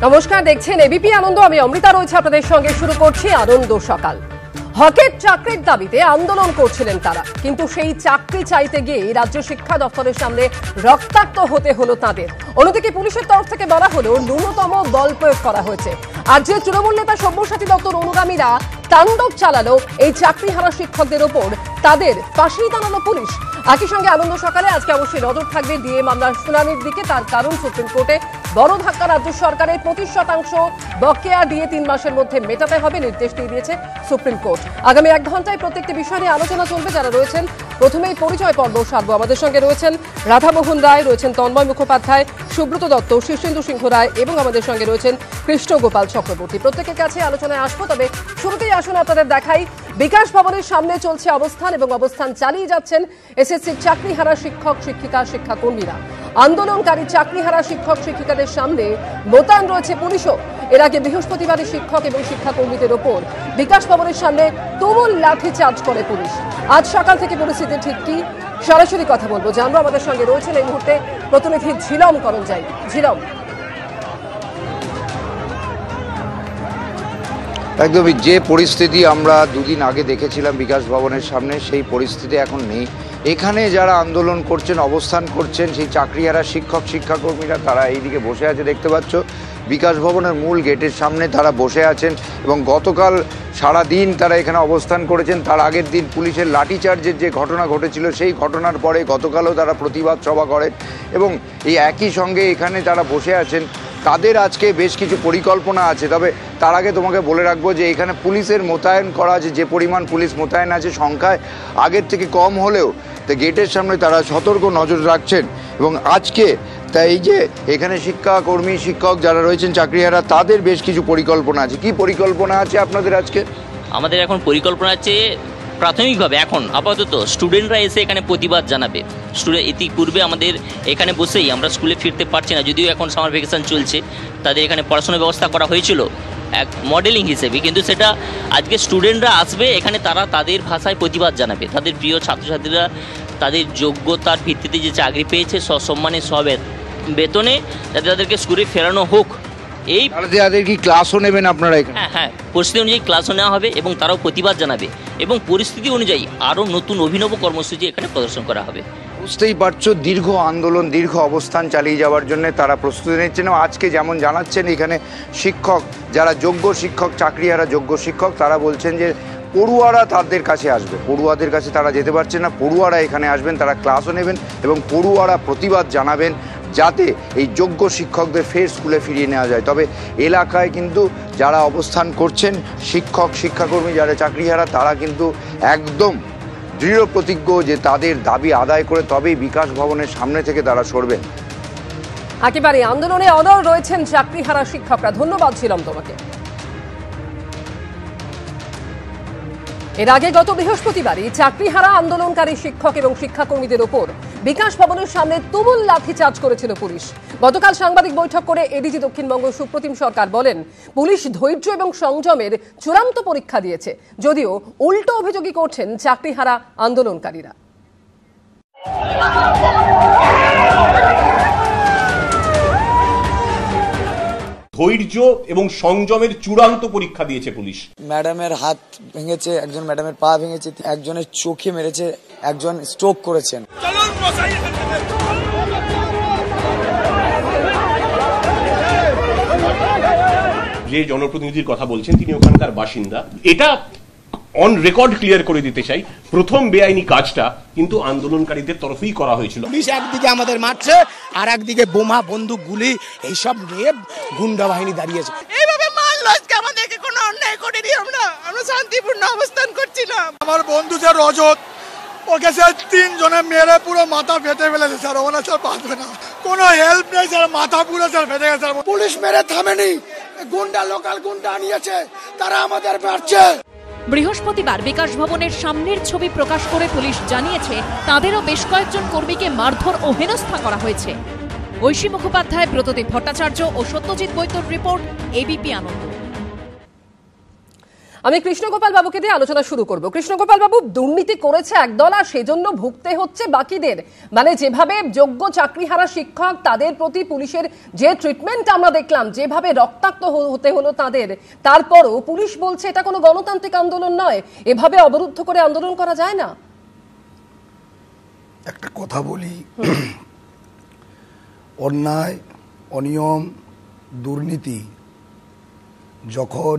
নমস্কার, দেখছেন এবিপি আনন্দ। আমি অমৃতা রয়েছে আপনাদের সঙ্গে। শুরু করছি আনন্দ সকাল। হকের চাকরির দাবিতে আন্দোলন করছিলেন তারা, কিন্তু সেই চাকরি চাইতে গিয়ে রাজ্য শিক্ষা দপ্তরের সামনে রক্তাক্ত হতে হলো তাদের। অন্যদিকে পুলিশের তরফ থেকে বলা হলো ন্যূনতম বল প্রয়োগ করা হয়েছে। আর যে তৃণমূল নেতা সব্যসাচী দত্তর অনুগামীরা তাণ্ডব চালালো এই চাকরিহারা শিক্ষকদের ওপর, তাদের ফাঁসি টানালো পুলিশ। একই সঙ্গে আনন্দ সকালে আজকে অবশ্যই নজর থাকবে ডিএ মামলার শুনানির দিকে। তার কারণ সুপ্রিম কোর্টে বড় ধাক্কা রাজ্য সরকারের 25% বকেয়া ডিএ 3 মাসের মধ্যে মেটাতে হবে নির্দেশ দিয়ে দিয়েছে সুপ্রিম কোর্ট। আগামী 1 ঘন্টায় প্রত্যেকটি বিষয় নিয়ে আলোচনা চলবে। যারা রয়েছেন প্রথমেই পরিচয় পর্ব সারবো। আমাদের সঙ্গে রয়েছেন রাধামোহন রায়, রয়েছেন তন্ময় মুখোপাধ্যায়, সুব্রত দত্ত, শীর্ষেন্দু সিংহ রায় এবং আমাদের সঙ্গে রয়েছেন কৃষ্ণ গোপাল চক্রবর্তী। প্রত্যেকের কাছে আলোচনায় আসবো, তবে শুরুতেই আসুন আপনাদের দেখাই বিকাশ ভবনের সামনে চলছে অবস্থান এবং অবস্থান চালিয়ে যাচ্ছেন এসএসসির চাকরিহারা শিক্ষক শিক্ষিকা শিক্ষাকর্মীরা। আন্দোলনকারী চাকরিহারা শিক্ষক শিক্ষিকাদের সামনে মোতায়েন রয়েছে পুলিশও। এর আগে বৃহস্পতিবারে শিক্ষক এবং শিক্ষাকর্মীদের ওপর বিকাশ ভবনের সামনে তুমুল লাঠিচার্জ করে পুলিশ। আজ সকাল থেকে পরিস্থিতি ঠিক কি, সরাসরি কথা বলবো, জানবো। আমাদের সঙ্গে রয়েছেন এই মুহূর্তে প্রতিনিধি ঝিলম করঞ্জাই। ঝিলম, একদমই যে পরিস্থিতি আমরা দুদিন আগে দেখেছিলাম বিকাশ ভবনের সামনে, সেই পরিস্থিতি এখন নেই। এখানে যারা আন্দোলন করছেন, অবস্থান করছেন, সেই চাকরিহারা শিক্ষক শিক্ষাকর্মীরা তারা এইদিকে বসে আছে, দেখতে পাচ্ছ। বিকাশ ভবনের মূল গেটের সামনে তারা বসে আছেন এবং গতকাল সারা দিন তারা এখানে অবস্থান করেছেন। তার আগের দিন পুলিশের লাঠিচার্জের যে ঘটনা ঘটেছিল, সেই ঘটনার পরে গতকালও তারা প্রতিবাদ সভা করেন এবং এই একই সঙ্গে এখানে যারা বসে আছেন তাদের আজকে বেশ কিছু পরিকল্পনা আছে। তবে তার আগে তোমাকে বলে রাখবো যে এখানে পুলিশের মোতায়েন করা আছে, যে পরিমাণ পুলিশ মোতায়েন আছে সংখ্যায় আগের থেকে কম হলেও তো গেটের সামনে তারা সতর্ক নজর রাখছেন। এবং আজকে তাই এই যে এখানে শিক্ষাকর্মী শিক্ষক যারা রয়েছেন চাকরিহারা, তাদের বেশ কিছু পরিকল্পনা আছে। কি পরিকল্পনা আছে আপনাদের আজকে? আমাদের এখন পরিকল্পনা আছে প্রাথমিকভাবে এখন আপাতত স্টুডেন্টরা এসে এখানে প্রতিবাদ জানাবে। ইতিপূর্বে আমাদের এখানে বসেই আমরা স্কুলে ফিরতে পারছি না, যদিও এখন সামার ভ্যাকেশন চলছে, তাদের এখানে পড়াশোনার ব্যবস্থা করা হয়েছিল এক মডেলিং হিসেবে, কিন্তু সেটা আজকে স্টুডেন্টরা আসবে এখানে, তারা তাদের ভাষায় প্রতিবাদ জানাবে। তাদের প্রিয় ছাত্রছাত্রীরা তাদের যোগ্যতার ভিত্তিতে যে চাকরি পেয়েছে সসম্মানে বেতনে, যাতে তাদেরকে স্কুলে ফেরানো হোক। এই তাদের কি ক্লাসও নেবেন আপনারা এখানে? হ্যাঁ, পরিস্থিতি অনুযায়ী ক্লাসও নেওয়া হবে এবং তারাও প্রতিবাদ জানাবে এবং পরিস্থিতি অনুযায়ী আরও নতুন অভিনব কর্মসূচি এখানে প্রদর্শন করা হবে। বুঝতেই পারছো, দীর্ঘ আন্দোলন, দীর্ঘ অবস্থান চালিয়ে যাওয়ার জন্য তারা প্রস্তুতি নিচ্ছেন। আজকে যেমন জানাচ্ছেন এখানে শিক্ষক, যারা যোগ্য শিক্ষক, চাকরিহারা যোগ্য শিক্ষক, তারা বলছেন যে পড়ুয়ারা তাদের কাছে আসবে, পড়ুয়াদের কাছে তারা যেতে পারছে না, পড়ুয়ারা এখানে আসবেন, তারা ক্লাসও নেবেন এবং পড়ুয়ারা প্রতিবাদ জানাবেন যাতে এই যোগ্য শিক্ষকদের ফের স্কুলে ফিরিয়ে নেওয়া যায়। তবে এলাকায় কিন্তু যারা অবস্থান করছেন শিক্ষক শিক্ষাকর্মী যারা চাকরিহারা, তারা কিন্তু একদম দৃঢ় প্রতিজ্ঞ যে তাদের দাবি আদায় করে তবেই বিকাশ ভবনের সামনে থেকে তারা সরবেন। একেবারে আন্দোলনে অনড় রয়েছেন চাকরিহারা শিক্ষকরা। ধন্যবাদ ছিলাম তোমাকে। এর আগে গত বৃহস্পতিবারই চাকরিহারা আন্দোলনকারী শিক্ষক এবং শিক্ষাকর্মীদের ওপর বিকাশ ভবনের সামনে তুমুল লাঠিচার্জ করেছিল পুলিশ। গতকাল সাংবাদিক বৈঠক করে এডিজি দক্ষিণবঙ্গ সুপ্রতিম সরকার বলেন, পুলিশ ধৈর্য এবং সংযমের চূড়ান্ত পরীক্ষা দিয়েছে, যদিও উল্টো অভিযোগই করছেন চাকরিহারা আন্দোলনকারীরা। ধৈর্য এবং সংযমের চূড়ান্ত পরীক্ষা দিয়েছে পুলিশ। ম্যাডামের হাত ভেঙেছে, একজন ম্যাডামের পা ভেঙেছে, একজনের চোখে মেরেছে, একজন স্ট্রোক করেছেন। যে জনপ্রতিনিধির কথা বলছেন তিনি ওখানকার বাসিন্দা। এটা অন রেকর্ড ক্লিয়ার করে দিতে চাই, প্রথম বেআইনি কাজটা কিন্তু আন্দোলনকারীদের তরফেই করা হয়েছিল। পুলিশ একদিকে আমাদের মারছে আর একদিকে বোমা বন্দুক গুলি এইসব নিয়ে গুন্ডা বাহিনী দাঁড়িয়েছে। এইভাবে মারলো, আজকে আমাদেরকে কোনো অন্যায় করিনি, আমরা শান্তিপূর্ণ অবস্থান করছিলাম। আমার বন্ধু যে রজত, ওকে স্যার 3 জনে মেরে পুরো মাথা ফেটে ফেলেছে স্যার। ওরা স্যার বাঁচবে না, কোনো হেল্প নেই স্যার, মাথা পুরো স্যার ফেটে গেছে। পুলিশ মেরে থামেনি, গুন্ডা লোকাল গুন্ডা নিয়েছে, তারা আমাদের মারছে। বৃহস্পতিবার বিকাশ ভবনের সামনের ছবি প্রকাশ করে পুলিশ জানিয়েছে তাদেরও বেশ কয়েকজন কর্মীকে মারধর ও হেনস্থা করা হয়েছে। ঐশী মুখোপাধ্যায়, ব্রতদীপ ভট্টাচার্য ও সত্যজিৎ বৈদ্যর রিপোর্ট, এবিপি আনন্দ। আমি কৃষ্ণগোপাল বাবুকে দিয়ে আলোচনা শুরু করব। কৃষ্ণগোপাল বাবু, দুর্নীতি করেছে একদল আর সেজন্য ভুগতে হচ্ছে বাকিদের। মানে যেভাবে যোগ্য চাকরিহারা শিক্ষক, তাদের প্রতি পুলিশের যে ট্রিটমেন্ট আমরা দেখলাম, যেভাবে রক্তাক্ত হতে হলো তাদের, তারপরও পুলিশ বলছে এটা কোনো গণতান্ত্রিক আন্দোলন নয়, এভাবে অবরুদ্ধ করে আন্দোলন করা যায় না। একটা কথা বলি, অন্যায়, অনিয়ম, দুর্নীতি যখন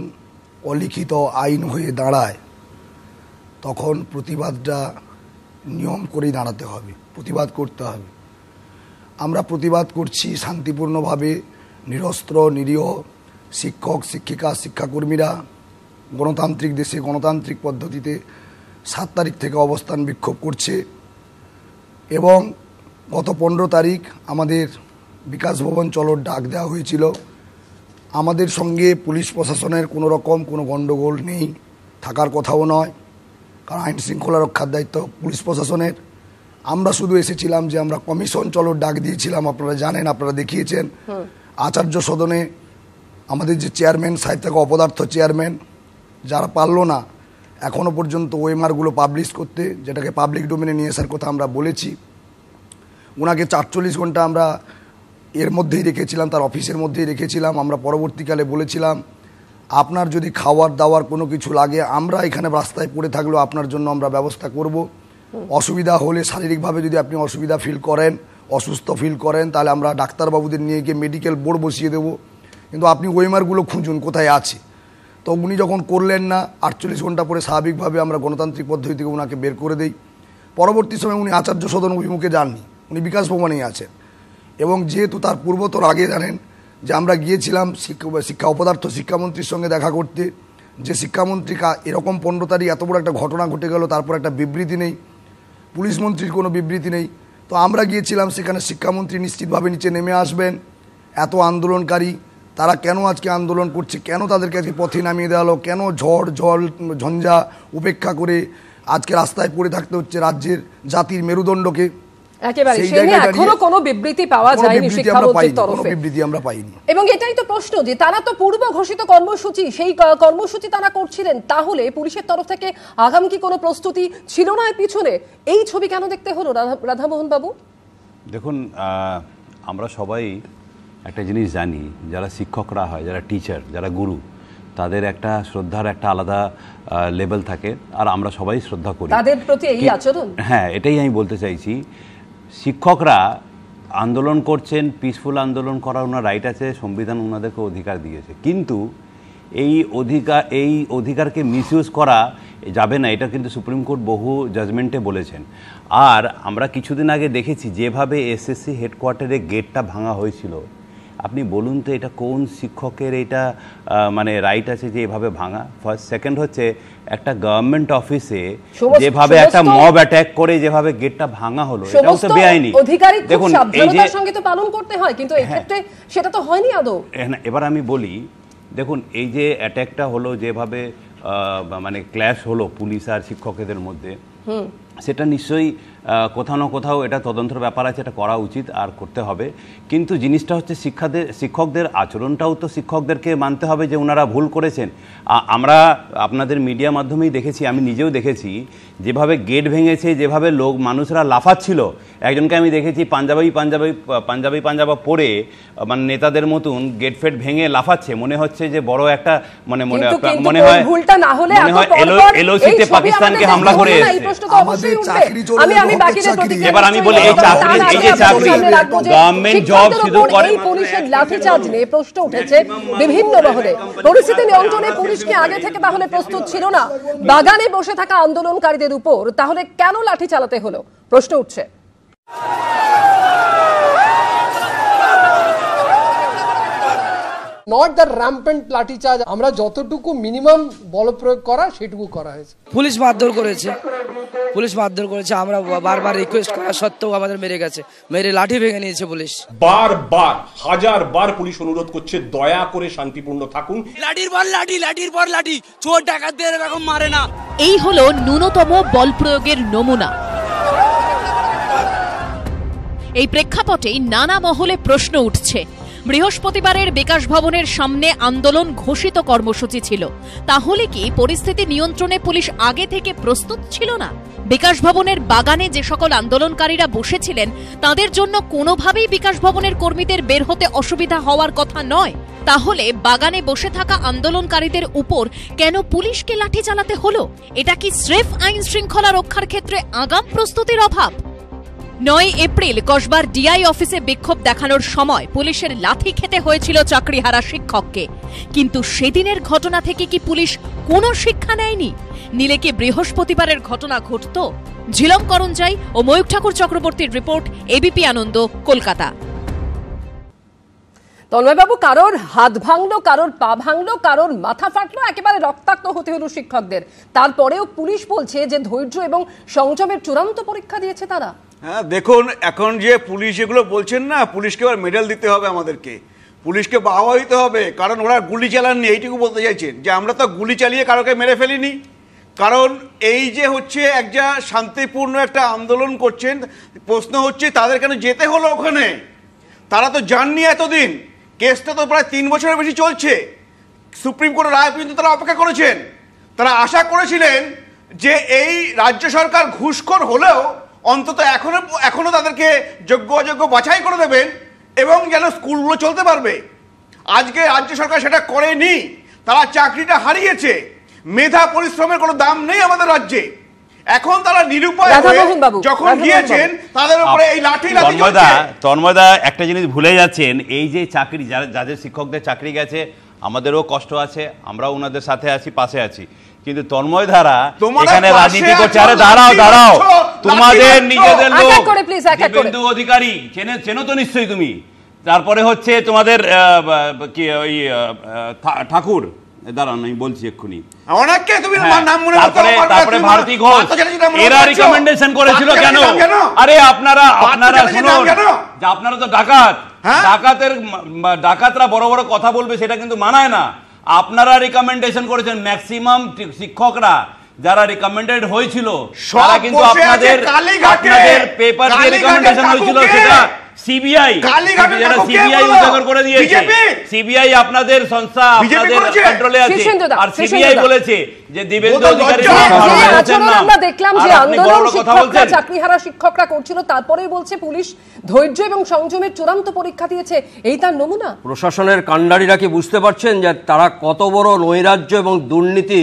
অলিখিত আইন হয়ে দাঁড়ায় তখন প্রতিবাদটা নিয়ম করেই দাঁড়াতে হবে, প্রতিবাদ করতে হবে। আমরা প্রতিবাদ করছি শান্তিপূর্ণভাবে, নিরস্ত্র নিরীহ শিক্ষক শিক্ষিকা শিক্ষাকর্মীরা গণতান্ত্রিক দেশে গণতান্ত্রিক পদ্ধতিতে 7 তারিখ থেকে অবস্থান বিক্ষোভ করছে এবং গত 15 তারিখ আমাদের বিকাশ ভবন চলোর ডাক দেওয়া হয়েছিল। আমাদের সঙ্গে পুলিশ প্রশাসনের কোনো রকম কোনো গণ্ডগোল নেই, থাকার কথাও নয়, কারণ আইন শৃঙ্খলা রক্ষার দায়িত্ব পুলিশ প্রশাসনের। আমরা শুধু এসেছিলাম যে আমরা কমিশন চলোর ডাক দিয়েছিলাম, আপনারা জানেন, আপনারা দেখিয়েছেন। আচার্য সদনে আমাদের যে চেয়ারম্যান, সাহিত্য অপদার্থ চেয়ারম্যান, যারা পারল না এখনও পর্যন্ত ওএমআরগুলো পাবলিশ করতে, যেটাকে পাবলিক ডোমেনে নিয়ে আসার কথা আমরা বলেছি, ওনাকে 48 ঘন্টা আমরা এর মধ্যেই রেখেছিলাম, তার অফিসের মধ্যেই রেখেছিলাম। আমরা পরবর্তীকালে বলেছিলাম আপনার যদি খাওয়ার দাওয়ার কোনো কিছু লাগে, আমরা এখানে রাস্তায় পড়ে থাকলেও আপনার জন্য আমরা ব্যবস্থা করব। অসুবিধা হলে, শারীরিকভাবে যদি আপনি অসুবিধা ফিল করেন, অসুস্থ ফিল করেন, তাহলে আমরা ডাক্তারবাবুদের নিয়ে গিয়ে মেডিকেল বোর্ড বসিয়ে দেবো, কিন্তু আপনি ওএমআরগুলো খুঁজুন কোথায় আছে। তো উনি যখন করলেন না, 48 ঘন্টা পরে স্বাভাবিকভাবে আমরা গণতান্ত্রিক পদ্ধতি থেকে ওনাকে বের করে দেই। পরবর্তী সময় উনি আচার্য সদন অভিমুখে যাননি, উনি বিকাশ ভবনেই আছেন। এবং যেহেতু তার পূর্বতর আগে জানেন যে আমরা গিয়েছিলাম শিক্ষা অপদার্থ শিক্ষামন্ত্রীর সঙ্গে দেখা করতে, যে শিক্ষামন্ত্রী এরকম 15 তারিখ এত বড় একটা ঘটনা ঘটে গেল, তারপর একটা বিবৃতি নেই, পুলিশ মন্ত্রীর কোনো বিবৃতি নেই। তো আমরা গিয়েছিলাম সেখানে, শিক্ষামন্ত্রী নিশ্চিতভাবে নিচে নেমে আসবেন। এত আন্দোলনকারী তারা কেন আজকে আন্দোলন করছে, কেন তাদেরকে আজকে পথে নামিয়ে দেওয়া হলো, কেন ঝড় জল ঝঞ্ঝা উপেক্ষা করে আজকে রাস্তায় পড়ে থাকতে হচ্ছে রাজ্যের জাতির মেরুদণ্ডকে। একেবারে এখনো কোনো বিবৃতি পাওয়া যায়নি শিক্ষামন্ত্রীর তরফে, বিবৃতি আমরা পাইনি। এবং এটাই তো প্রশ্ন যে তারা তো পূর্ব ঘোষিত কর্মসূচি, সেই কর্মসূচি তারা করছিলেন, তাহলে পুলিশের তরফ থেকে আগাম কি কোনো প্রস্তুতি ছিল না এর পিছনে? এই ছবি কেন দেখতে হলো রাধামোহন বাবু? দেখুন, আমরা সবাই একটা জিনিস জানি, যারা শিক্ষকরা হয়, যারা টিচার, যারা গুরু, তাদের একটা শ্রদ্ধার একটা আলাদা লেভেল থাকে, আর আমরা সবাই শ্রদ্ধা করি তাদের প্রতি এই আচরণ। হ্যাঁ, এটাই আমি বলতে চাইছি। শিক্ষকরা আন্দোলন করছেন, পিসফুল আন্দোলন করার ওনার রাইট আছে, সংবিধান ওনাদেরকে অধিকার দিয়েছে, কিন্তু এই অধিকারকে মিসইউজ করা যাবে না, এটা কিন্তু সুপ্রিম কোর্ট বহু জাজমেন্টে বলেছেন। আর আমরা কিছুদিন আগে দেখেছি যেভাবে এসএসসি হেডকোয়ার্টারে গেটটা ভাঙা হয়েছিল, আপনি বলুন তো এটা কোন শিক্ষকের এটা মানে রাইট আছে যে এভাবে ভাঙা? ফার্স্ট। সেকেন্ড হচ্ছে একটা গভর্নমেন্ট অফিসে যেভাবে একটা মব অ্যাটাক করে যেভাবে গেটটা ভাঙা হলো, এটাও তো বেআইনি। দেখুন, সাবধানতার সঙ্গে তো পালন করতে হয়, কিন্তু এই ক্ষেত্রে সেটা তো হয়নি আদৌ। এবার আমি বলি, দেখুন এই যে অ্যাটাকটা হলো, যেভাবে মানে ক্ল্যাশ হলো পুলিশ আর শিক্ষকদের মধ্যে, সেটা নিশ্চয়ই কোথাও না কোথাও এটা তদন্তের ব্যাপার আছে, এটা করা উচিত আর করতে হবে। কিন্তু জিনিসটা হচ্ছে শিক্ষকদের আচরণটাও তো শিক্ষকদেরকে মানতে হবে যে ওনারা ভুল করেছেন। আমরা আপনাদের মিডিয়া মাধ্যমেই দেখেছি, আমি নিজেও দেখেছি যেভাবে গেট ভেঙেছে, যেভাবে মানুষরা লাফাচ্ছিল। একজনকে আমি দেখেছি পাঞ্জাবি পরে, মানে নেতাদের মতন গেট ফেট ভেঙে লাফাচ্ছে, মনে হচ্ছে যে বড় একটা মনে হয় এলওসিতে পাকিস্তানকে হামলা করে। এবার আমি বলি, এই যে চাকরি গভর্নমেন্ট জব শুধু করে, পুলিশের লাঠিচার্জ নিয়ে প্রশ্ন উঠেছে বিভিন্ন মহলে। পরিস্থিতি নিয়ন্ত্রণে পুলিশকে আগে থেকে তাহলে প্রস্তুত ছিল না বাগানে বসে থাকা আন্দোলনকারীদের উপর? তাহলে কেন লাঠি চালাতে হলো, প্রশ্ন উঠছে। নট দ্য র্যাম্পেন্ট লাঠিচার্জ, আমরা যতটুকু মিনিমাম বল প্রয়োগ করা সেটুকু করা হয়েছে। পুলিশ মারধর করেছে, আমরা বারবার রিকোয়েস্ট করা সত্ত্বেও আমাদের মেরে লাঠি ভেঙে নিয়েছে পুলিশ। হাজারবার পুলিশ অনুরোধ করছে দয়া করে শান্তিপূর্ণ থাকুন। লাঠির পর লাঠি, চোর ডাকাতদের এরকম মারে না। এই হলো ন্যূনতম বল প্রয়োগের নমুনা। এই প্রেক্ষাপটেই নানা মহলে প্রশ্ন উঠছে, বৃহস্পতিবারের বিকাশ ভবনের সামনে আন্দোলন ঘোষিত কর্মসূচি ছিল। তাহলে কি পরিস্থিতি নিয়ন্ত্রণে পুলিশ আগে থেকে প্রস্তুত ছিল না? বিকাশ ভবনের বাগানে যে সকল আন্দোলনকারীরা বসেছিলেন তাদের জন্য কোনোভাবেই বিকাশ ভবনের কর্মীদের বের হতে অসুবিধা হওয়ার কথা নয়। তাহলে বাগানে বসে থাকা আন্দোলনকারীদের উপর কেন পুলিশকে লাঠি চালাতে হলো? এটা কি স্রেফ আইন শৃঙ্খলা রক্ষার ক্ষেত্রে আগাম প্রস্তুতির অভাব? 9 এপ্রিল কসবার ডিআই অফিসে বিক্ষোভ দেখানোর সময় পুলিশের লাথি খেতে হয়েছিল চাকরিহারা শিক্ষককে। কিন্তু সেদিনের ঘটনা থেকে কি পুলিশ কোনো শিক্ষা নেয়নি? নিলে কি বৃহস্পতিবারের ঘটনা ঘটত? ঝিলম করঞ্জাই ও ময়ূখ ঠাকুর চক্রবর্তীর রিপোর্ট, এবিপি আনন্দ, কলকাতা। তন্ময়বাবু, কারোর হাত ভাঙলো, কারোর পা ভাঙলো, কারোর মাথা ফাটলো, একেবারে রক্তাক্ত হতে হলো শিক্ষকদের। তারপরেও পুলিশ বলছে যে ধৈর্য এবং সংযমের চূড়ান্ত পরীক্ষা দিয়েছে তারা। হ্যাঁ, দেখুন এখন যে পুলিশ এগুলো বলছেন না, পুলিশকে এবার মেডেল দিতে হবে আমাদেরকে, পুলিশকে বাহবা দিতে হবে, কারণ ওরা গুলি চালাননি। এইটুকু বলতে চাইছেন যে আমরা তো গুলি চালিয়ে কারোকে মেরে ফেলিনি। কারণ এই যে হচ্ছে একটা শান্তিপূর্ণ একটা আন্দোলন করছেন, প্রশ্ন হচ্ছে তাদের কেন যেতে হলো ওখানে? তারা তো জাননি এতদিন, কেসটা তো প্রায় 3 বছরের বেশি চলছে, সুপ্রিম কোর্টের রায় পর্যন্ত তারা অপেক্ষা করেছেন। তারা আশা করেছিলেন যে এই রাজ্য সরকার ঘুষখোর হলেও অন্তত এখনো তাদেরকে যোগ্য অযোগ্য বাছাই করে দেবেন এবং যেন স্কুলগুলো চলতে পারবে। আজকে রাজ্য সরকার সেটা করেনি, তারা চাকরিটা হারিয়েছে। মেধা পরিশ্রমের কোনো দাম নেই আমাদের রাজ্যে। এখন তারা নিরুপায় যখন গিয়েছেন তাদের উপরে এই লাঠি চলছে। তন্ময়দা একটা জিনিস ভুলে যাচ্ছেন, এই যে চাকরি যাদের শিক্ষকদের চাকরি গেছে, আমাদেরও কষ্ট আছে, আমরাও ওনাদের সাথে আছি, পাশে আছি। কিন্তু তন্ময় ধারা এখানে রাজনীতি করছে। আরে দাঁড়াও, তোমাদের নিজেদের লোক দিব্যেন্দু অধিকারী চেনো তো নিশ্চয়ই তুমি। তারপরে হচ্ছে তোমাদের কি ওই ঠাকুর, দাঁড়ান আমি বলছি এক্ষুনি, তারপরে ভারতী ঘোষ, এরা রিকমেন্ডেশন করেছিল কেন? আরে আপনারা শুনুন, যে আপনারা তো ডাকাতরা বড় বড় কথা বলবে সেটা কিন্তু মানায় না। আপনারা রিকমেন্ডেশন করেছেন, ম্যাক্সিমাম শিক্ষকরা যারা রিকমেন্ডেড হয়েছিল তারা কিন্তু আপনাদের পেপার দিয়ে রিকমেন্ডেশন হয়েছিল, সেটা সিবিআই উজাগর করে দিয়েছে। সিবিআই আপনাদের সংস্থা, আপনাদের কন্ট্রোলে আছে, আর সিবিআই বলেছে যে দিব্যেন্দু অধিকারী আমরা দেখলাম যে আন্দোলন শিক্ষকরা, চাকরিহারা শিক্ষকরা করছিল, তারপরেই বলছে পুলিশ ধৈর্য এবং সংযমের চূড়ান্ত পরীক্ষা দিয়েছে। এই তার নমুনা। প্রশাসনের কাণ্ডারীরা কি বুঝতে পারছেন যে তারা কত বড় নৈরাজ্য এবং দুর্নীতি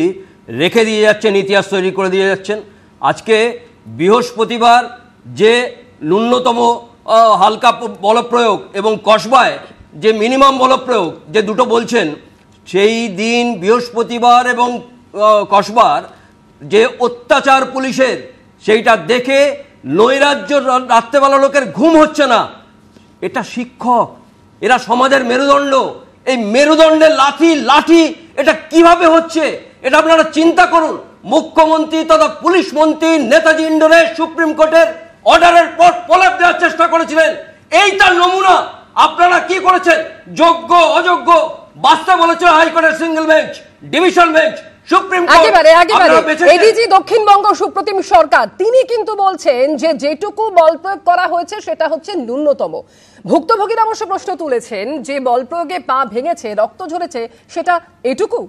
রেখে দিয়ে যাচ্ছেন, ইতিহাস তৈরি করে দিয়ে যাচ্ছেন? আজকে বৃহস্পতিবার যে ন্যূনতম হালকা বলপ্রয়োগ এবং কসবায় যে মিনিমাম বলপ্রয়োগ, যে দুটো বলছেন, সেই দিন বৃহস্পতিবার এবং কসবার যে অত্যাচার পুলিশের, সেইটা দেখে নৈরাজ্য রাত্রেবেলা লোকের ঘুম হচ্ছে না। এটা শিক্ষক, এরা সমাজের মেরুদণ্ড। এই মেরুদণ্ডের লাঠি এটা কিভাবে হচ্ছে এটা আপনারা চিন্তা করুন। মুখ্যমন্ত্রী তথা পুলিশ মন্ত্রী নেতাজি ইন্ডোরে সুপ্রিম কোর্টের অর্ডারের পর প্রলাপ দেওয়ার চেষ্টা করেছিলেন। এই তার নমুনা। আপনারা কি করেছেন? যোগ্য অযোগ্য বাঁচতে বলেছিল হাইকোর্টের single bench, division bench, supreme court. ADG Dakshinbanga Supratim Sarkar তিনি কিন্তু বলছেন যে যেটুকু বল প্রয়োগ করা হয়েছে সেটা হচ্ছে ন্যূনতম। ভুক্তভোগীরা অবশ্য প্রশ্ন তুলেছেন যে বল প্রয়োগে পা ভেঙেছে, রক্ত ঝরেছে, সেটা এটুকু?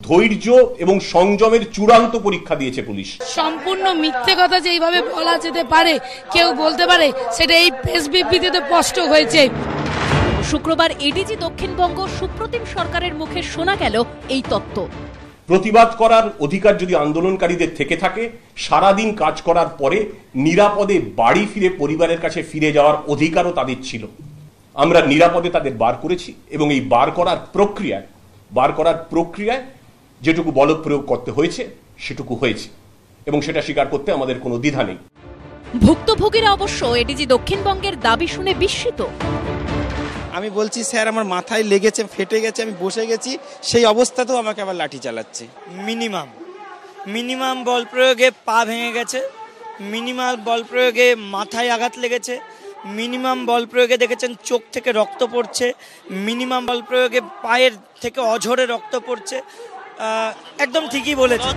ধৈর্য এবং সংযমের চূড়ান্ত পরীক্ষা দিয়েছে পুলিশ। সম্পূর্ণ মিথ্যে কথা যে এইভাবে বলা যেতে পারে, কেউ বলতে পারে, সেটা এই প্রেস বিবৃতিতে স্পষ্ট হয়েছে। শুক্রবার এডিজি দক্ষিণবঙ্গ সুপ্রতিম সরকারের মুখে শোনা গেল এই তত্ত্ব। প্রতিবাদ করার অধিকার যদি আন্দোলনকারীদের থেকে থাকে, সারাদিন কাজ করার পরে নিরাপদে বাড়ি ফিরে পরিবারের কাছে ফিরে যাওয়ার অধিকারও তাদের ছিল। আমরা নিরাপদে তাদের বার করেছি এবং এই বার করার প্রক্রিয়ায় যেটুকু বল প্রয়োগ করতে হয়েছে সেটুকু হয়েছে এবং সেটা স্বীকার করতে আমাদের কোনো দ্বিধা নেই। ভুক্তভোগীরা অবশ্য এডিজি দক্ষিণবঙ্গের দাবি শুনে বিস্মিত। আমি বলছি স্যার আমার মাথায় লেগেছে, ফেটে গেছে, আমি বসে গেছি, সেই অবস্থাতেও আমাকে আবার লাঠি চালাচ্ছে। মিনিমাম বল প্রয়োগে পা ভেঙে গেছে, মিনিমাম বল প্রয়োগে মাথায় আঘাত লেগেছে, মিনিমাম বল প্রয়োগে দেখেছেন চোখ থেকে রক্ত পড়ছে, মিনিমাম বল প্রয়োগে পায়ের থেকে অঝরে রক্ত পড়ছে। একদম ঠিকই বলেছে।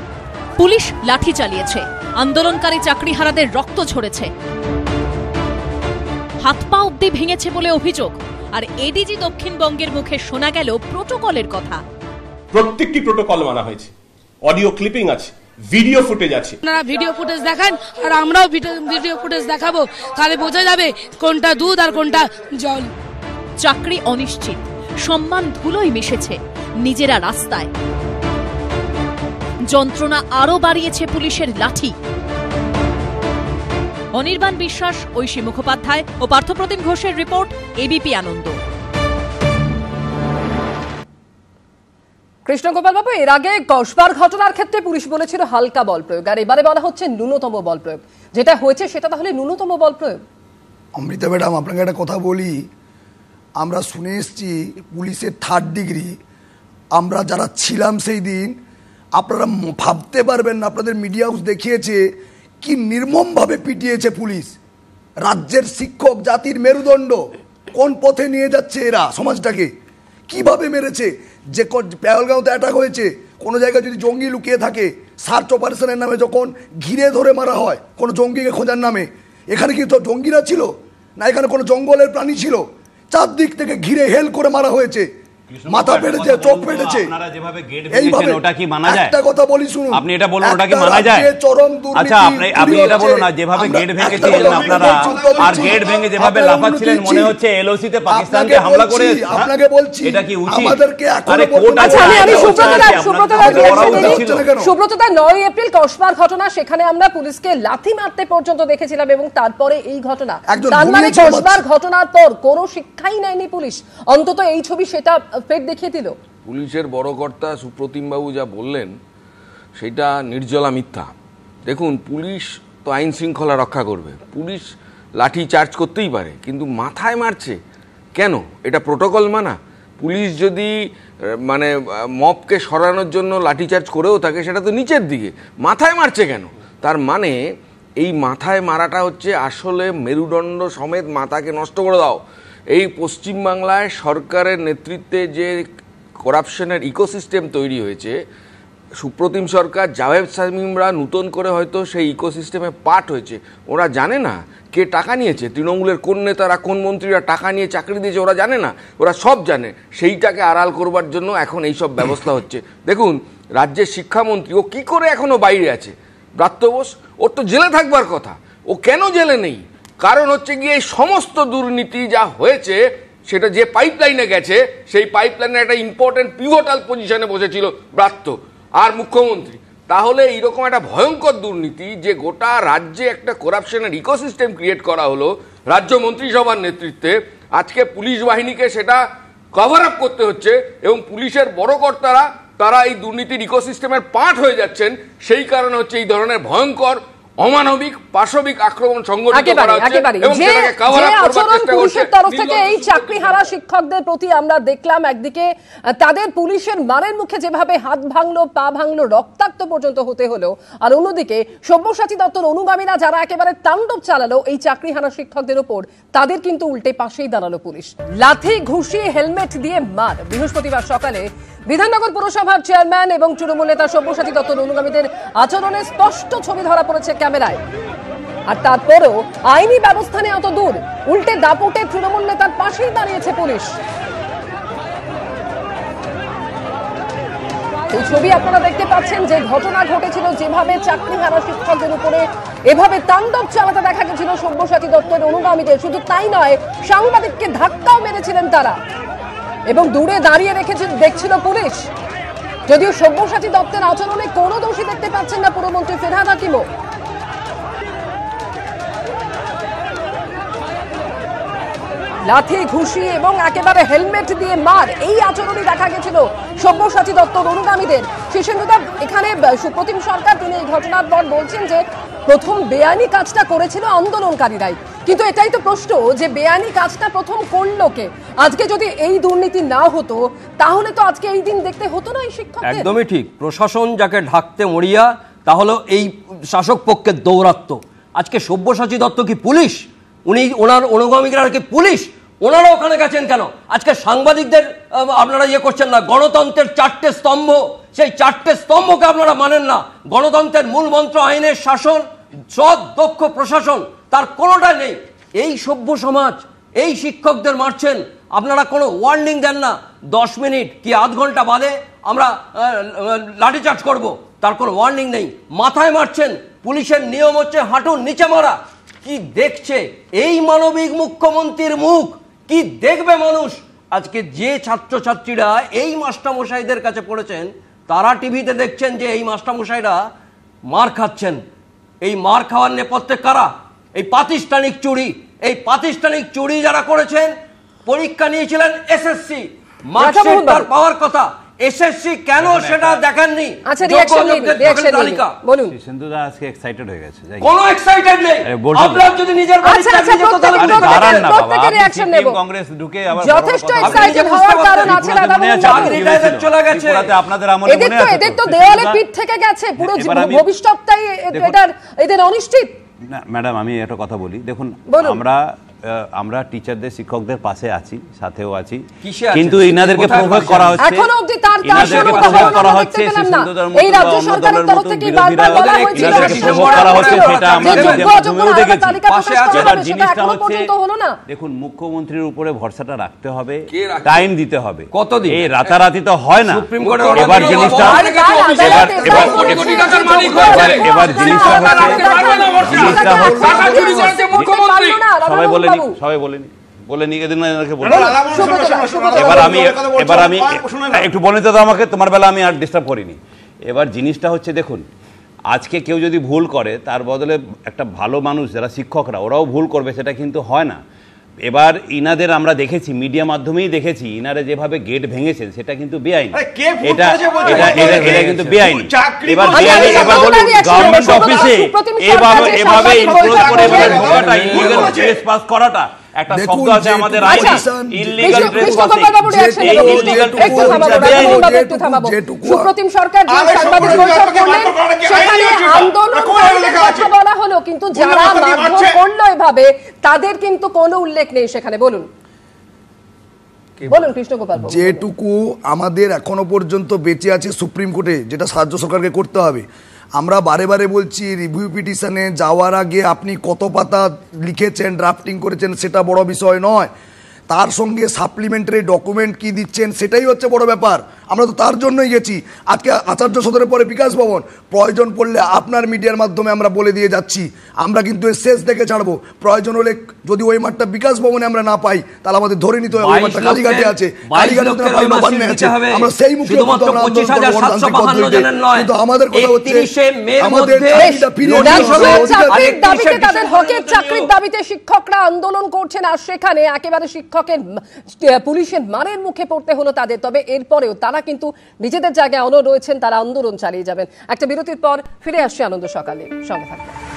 পুলিশ লাঠি চালিয়েছে, আন্দোলনকারী চাকরিহারাদের রক্ত ঝরেছে। হাত পা অব্দি ভেঙেছে বলে অভিযোগ। আর এডিজি দক্ষিণবঙ্গের মুখে শোনা গেল প্রোটোকলের কথা। প্রত্যেকটি প্রোটোকল মানা হয়েছে, অডিও ক্লিপিং আছে, ভিডিও ফুটেজ আছে। আপনারা ভিডিও ফুটেজ দেখান আর আমরাও ভিডিও ফুটেজ দেখাবো, তাহলে বোঝা যাবে কোনটা দুধ আর কোনটা জল। চাকরি অনিশ্চিত, সম্মান ধুলোয় মিশেছে, নিজেরা রাস্তায়। যন্ত্রণা আরো বাড়িয়েছে পুলিশের লাঠি। অনির্বাণ বিশ্বাস, ঐশী মুখোপাধ্যায় ও পার্থপ্রতিম ঘোষের রিপোর্ট, এবিপি আনন্দ। কৃষ্ণগোপাল বাবু, এর আগে কসবার ঘটনার ক্ষেত্রে পুলিশ বলেছিল হালকা বল প্রয়োগ, আর এবারে বলা হচ্ছে ন্যূনতম বল প্রয়োগ। যেটা হয়েছে সেটা তাহলে ন্যূনতম বল প্রয়োগ? অমৃতা ম্যাডাম, আপনাকে একটা কথা বলি, আমরা শুনে এসছি পুলিশের 3rd ডিগ্রি। আমরা যারা ছিলাম সেই দিন, আপনারা ভাবতে পারবেন না, আপনাদের মিডিয়া হাউস দেখিয়েছে কি নির্মমভাবে পিটিয়েছে পুলিশ। রাজ্যের শিক্ষক জাতির মেরুদণ্ড, কোন পথে নিয়ে যাচ্ছে এরা সমাজটাকে, কিভাবে মেরেছে। যে পেহেলগাঁওতে অ্যাটাক হয়েছে, কোনো জায়গায় যদি জঙ্গি লুকিয়ে থাকে, সার্চ অপারেশনের নামে যখন ঘিরে ধরে মারা হয় কোনো জঙ্গিকে খোঁজার নামে, এখানে কি তো জঙ্গিরা ছিল না, এখানে কোনো জঙ্গলের প্রাণী ছিল? চারদিক থেকে ঘিরে হেল করে মারা হয়েছে, মাথা পেটেছে, চোখ পেটেছে। এইভাবে ওটা কি মানা যায়? একটা কথা বলি শুনুন, আপনি এটা বলুন, ওটা কি মানা যায়? চরম দুর্নীতি। আচ্ছা, আপনি এটা বলুন না, যেভাবে গেট ভেঙেছিলেন আপনারা, আর গেট ভেঙে যেভাবে লাফাচ্ছিলেন, মনে হচ্ছে এলওসি তে পাকিস্তানকে হামলা করে। আপনাকে বলছি, এটা কি উচিত? আমাদেরকে আরে আমি সুব্রতদা 9 এপ্রিল কসবার ঘটনা, সেখানে আমরা পুলিশকে লাথি মারতে পর্যন্ত দেখেছিলাম, এবং তারপরে এই ঘটনা। তার মানে কসবার ঘটনার পর কোনো শিক্ষাই নেয়নি পুলিশ। অন্তত এই ছবি সেটা ফের দেখিয়ে দিল। পুলিশের বড় কর্তা সুপ্রতিম বাবু যা বললেন সেটা নির্জলা মিথ্যা। দেখুন, পুলিশ তো আইন শৃঙ্খলা রক্ষা করবে, পুলিশ লাঠি চার্জ করতেই পারে, কিন্তু মাথায় মারছে কেন? এটা প্রোটোকল মানা? পুলিশ যদি মানে মবকে সরানোর জন্য লাঠি চার্জ করেও থাকে, সেটা তো নিচের দিকে, মাথায় মারছে কেন? তার মানে এই মাথায় মারাটা হচ্ছে আসলে মেরুদণ্ড সমেত মাথাকে নষ্ট করে দাও। এই পশ্চিমবাংলায় সরকারের নেতৃত্বে যে করাপশনের ইকোসিস্টেম তৈরি হয়েছে, সুপ্রতিম সরকার, জাভেদ শামীমরা নতুন করে হয়তো সেই ইকোসিস্টেমে পার্ট হয়েছে। ওরা জানে না কে টাকা নিয়েছে, তৃণমূলের কোন নেতারা কোন মন্ত্রীরা টাকা নিয়ে চাকরি দিয়েছে, ওরা জানে না? ওরা সব জানে। সেইটাকে আড়াল করবার জন্য এখন এইসব ব্যবস্থা হচ্ছে। দেখুন, রাজ্যের শিক্ষামন্ত্রী ও কি করে এখনো বাইরে আছে? ব্রাত্য বোস, ওর তো জেলে থাকবার কথা, ও কেন জেলে নেই? কারণ হচ্ছে গিয়ে এই সমস্ত দুর্নীতি যা হয়েছে সেটা যে পাইপলাইনে গেছে, সেই পাইপলাইনে একটা ইম্পর্টেন্ট পিভটাল পজিশনে বসেছিল ব্রাত্য আর মুখ্যমন্ত্রী। তাহলে এইরকম একটা ভয়ঙ্কর দুর্নীতি, যে গোটা রাজ্যে একটা করাপশনের ইকোসিস্টেম ক্রিয়েট করা হলো রাজ্য মন্ত্রিসভার নেতৃত্বে, আজকে পুলিশ বাহিনীকে সেটা কভার আপ করতে হচ্ছে, এবং পুলিশের বড় কর্তারা তারা এই দুর্নীতির ইকোসিস্টেমের পার্ট হয়ে যাচ্ছেন। সেই কারণে হচ্ছে এই ধরনের ভয়ঙ্কর অমানবিক পাশবিক আক্রমণ সংগঠিত করা হচ্ছে এবং সেটাকে কভার আপ করবার চেষ্টা করছে পুলিশের তরফ থেকে। এই চাকরিহারা শিক্ষকদের প্রতি আমরা দেখলাম একদিকে তাদের পুলিশের মারের মুখে যেভাবে হাত ভাঙলো, পা ভাঙলো, রক্তাক্ত পর্যন্ত হতে হলো, আর অন্যদিকে সব্যসাচী দত্তর অনুগামীরা যারা একেবারে তাণ্ডব চালালো এই চাকরিহারা শিক্ষকদের উপর, তাদের কিন্তু উল্টে পাশেই দাঁড়ালো পুলিশ। লাথি, ঘুষি, হেলমেট দিয়ে মার। বৃহস্পতিবার সকালে বিধাননগর পুরসভার চেয়ারম্যান এবং তৃণমূল নেতা সব্যসাচী দত্তর অনুগামীদের আচরণে স্পষ্ট ছবি ধরা পড়েছে ক্যামেরায়। আর তারপরেও আইনি ব্যবস্থা নেই অত দূর, উল্টে দাপুটে তৃণমূল নেতার পাশেই দাঁড়িয়েছে পুলিশ। এই ছবি আপনারা দেখতে পাচ্ছেন, যে ঘটনা ঘটেছিল, যেভাবে চাকরিহারা শিক্ষকদের উপরে এভাবে তাণ্ডব চালাতে দেখা গেছিল সব্যসাচী দত্তের অনুগামীদের। শুধু তাই নয়, সাংবাদিককে ধাক্কাও মেরেছিলেন তারা, এবং দূরে দাঁড়িয়ে দেখছিল পুলিশ। যদিও সব্যসাচী দত্তের আচরণে কোনো দোষী দেখতে পাচ্ছেন না পুরমন্ত্রী ফিরহাদ হাকিমও। লাঠি, ঘুষি এবং একেবারে হেলমেট দিয়ে মার, এই আচরণই দেখা গেছিল সব্যসাচী দত্তর অনুগামীদের। শীর্ষেন্দুদা, এখানে সুপ্রতিম সরকার তিনি এই ঘটনার পর বলছেন যে প্রথম বেআইনি কাজটা করেছিল আন্দোলনকারীরাই, কিন্তু এটাই তো প্রশ্ন যে বেআইনি কাজটা প্রথম করলো কে? আজকে যদি এই দুর্নীতি না হতো, তাহলে তো আজকে এই দিন দেখতে হতো না এই শিক্ষকদের। একদমই ঠিক। প্রশাসন যাকে ঢাকতে মরিয়া, তাহলে এই শাসক পক্ষের দৌরাত্ম। আজকে সব্যসাচী দত্ত কি পুলিশ? উনি ওনার অনুগামীরা কি পুলিশ? ওনারা ওখানে গেছেন কেন? আজকে সাংবাদিকদের আপনারা ইয়ে করছেন না। গণতন্ত্রের 4টে স্তম্ভ, সেই 4টে স্তম্ভকে আপনারা মানেন না। গণতন্ত্রের মূল মন্ত্র আইনের শাসন, সৎ দক্ষ প্রশাসন, তার কোনোটা নেই। এই সভ্য সমাজ এই শিক্ষকদের মারছেন, আপনারা কোনো ওয়ার্নিং দেন না। 10 মিনিট কি আধ ঘন্টা বাদে আমরা লাঠিচার্জ করব, তার কোনো ওয়ার্নিং নেই। মাথায় মারছেন, পুলিশের নিয়ম হচ্ছে হাঁটুর নিচে মারা। কি দেখছে এই মানবিক মুখ্যমন্ত্রীর মুখ, কি দেখবে মানুষ? আজকে যে ছাত্রছাত্রীরা এই মাস্টারমশাইদের কাছে পড়েছেন, তারা টিভিতে দেখছেন যে এই মাস্টারমশাইরা মার খাচ্ছেন। এই মার খাওয়ার নেপথ্যে কারা? এই প্রাতিষ্ঠানিক চুরি, এই প্রাতিষ্ঠানিক চুরি যারা করেছেন। পরীক্ষা নিয়েছিলেন এসএসসি, মার্কশিট তার পাওয়ার কথা, এসএসসি কেন সেটা দেখেননি? আচ্ছা, রিঅ্যাকশন বলুন। সিন্ধুদা আজকে এক্সাইটেড হয়ে গেছে। কোনো এক্সাইটেড নেই। আপনারা যদি নিজের আচ্ছা প্রত্যেকের রিঅ্যাকশন নেব। কংগ্রেস ঢুকে আবার যথেষ্ট এক্সাইটেড হওয়ার কারণ আছে দাদা, চাকরিটা চলে গেছে। আপনাদের আমলে মনে আছে? এদের তো দেওয়ালে পিঠ থেকে গেছে, পুরো ভবিষ্যৎটাই এদের অনিশ্চিত। না ম্যাডাম, আমি একটা কথা বলি। দেখুন, আমরা টিচারদের শিক্ষকদের পাশে আছি, সাথেও আছি, কিন্তু ইনাদেরকে প্রভোগ করা হচ্ছে, এখনো অবধি তার প্রভোগ করা হচ্ছে। এই রাজ্য সরকারের তরফ থেকে বারবার বলা হয়েছিল প্রভোগ করা হচ্ছে, সেটা আমরা দেখেছি। এবার জিনিসটা হচ্ছে, দেখুন, মুখ্যমন্ত্রীর উপরে ভরসাটা রাখতে হবে, টাইম দিতে হবে। কতদিন? এই রাতারাতি তো হয় না। এবার জিনিসটা সবাই বলেনি এবার আমি একটু বলে তো আমাকে, তোমার বেলা আমি আর ডিস্টার্ব করিনি। এবার জিনিসটা হচ্ছে, দেখুন, আজকে কেউ যদি ভুল করে, তার বদলে একটা ভালো মানুষ যারা শিক্ষকরা, ওরাও ভুল করবে, সেটা কিন্তু হয় না। এবার ইনাদের আমরা দেখেছি, মিডিয়া মাধ্যমেই দেখেছি, ইনারা যেভাবে গেট ভেঙেছেন সেটা কিন্তু বেআইনি। এটা কিন্তু বেআইনি। এবার বেআইনি, এবার বলুন, গভর্নমেন্ট অফিসে এভাবে ইনক্লোজ করে ঢোকাটা, ইলিগাল ট্রেসপাস করাটা একটা শব্দ আছে আমাদের আইনে, ইলিগাল ট্রেসপাসিং। এই ইলিগাল সুপ্রতিম সরকার যে সাংবাদিক বৈঠক করলেন, সেখানে আন্দোলনকারীদের কথা বলা হলো, কিন্তু যারা মারধর করলো এভাবে, তাদের কিন্তু কোনো উল্লেখ নেই সেখানে। বলুন কৃষ্ণগোপাল। যেটুকু আমাদের এখনো পর্যন্ত বেঁচে আছে সুপ্রিম কোর্টে, যেটা রাজ্য সরকারকে করতে হবে, আমরা বারে বারে বলছি, রিভিউ পিটিশনে যাওয়ার আগে আপনি কত পাতা লিখেছেন, ড্রাফটিং করেছেন, সেটা বড় বিষয় নয়। তার সঙ্গে সাপ্লিমেন্টারি ডকুমেন্ট কি দিচ্ছেন, সেটাই হচ্ছে বড় ব্যাপার। আমরা তো তার জন্যই গেছি। আজকে আচার্য সদনের পরে বিকাশ ভবন, প্রয়োজন পড়লে আপনার মিডিয়ার মাধ্যমে আমরা বলে দিয়ে যাচ্ছি, আমরা কিন্তু শেষ দেখে ছাড়বো। প্রয়োজন হলে যদি ওই মাঠটা বিকাশ ভবনে আমরা না পাই, তাহলে আমাদের ধরে নিতে হবে ওই মাঠটা কালীঘাটে আছে, আমরা সেই মুখে কিন্তু আমাদের কথা হচ্ছে, আমাদের তাদের হকের চাকরির দাবিতে শিক্ষকরা আন্দোলন করছেন, আর সেখানে একেবারে শিক্ষকের পুলিশের মারের মুখে পড়তে হলো তাদের। তবে এরপরেও তারা কিন্তু নিজেদের জায়গায় অনড় রয়েছেন, তারা আন্দোলন চালিয়ে যাবেন। একটা বিরতির পর ফিরে আসছে আনন্দ সকালে, সঙ্গে থাকবেন।